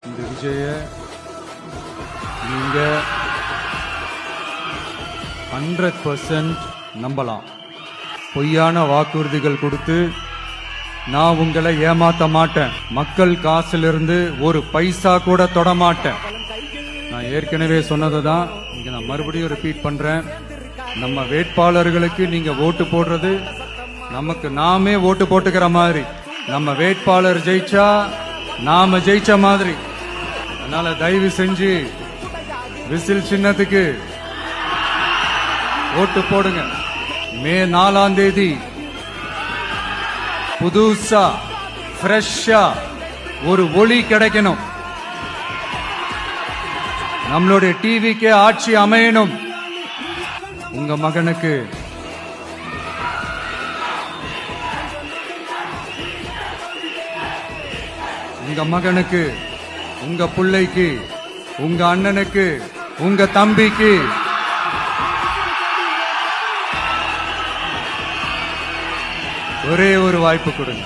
இந்த விஜய நீங்க 100% நம்பலாம். பொய்யான வாக்குறுதிகள் கொடுத்து நான் உங்களை ஏமாத்த மாட்டேன். மக்கள் காசிலிருந்து ஒரு பைசா கூட தொட மாட்டேன். நான் ஏற்கனவே சொன்னதுதான் இங்க நான் மறுபடியும் ரிப்பீட் பண்றேன். நம்ம வேட்பாளர்களுக்கு நீங்க ஓட்டு போடுறது நமக்கு நாமே ஓட்டு போட்டுக்கிற மாதிரி. நம்ம வேட்பாளர் ஜெயிச்சா நாம ஜெயிச்ச மாதிரி. அதனால தயவு செஞ்சு விசில் சின்னத்துக்கு ஓட்டு போடுங்க. மே 4ஆம் தேதி புதுசா ஃப்ரெஷ்ஷா ஒரு ஒளி கிடைக்கணும். நம்மளுடைய டிவிக்கு ஆட்சி அமையணும். உங்க மகனுக்கு உங்க பிள்ளைக்கு உங்க அண்ணனுக்கு உங்க தம்பிக்கு ஒரே ஒரு வாய்ப்பு கொடுங்க.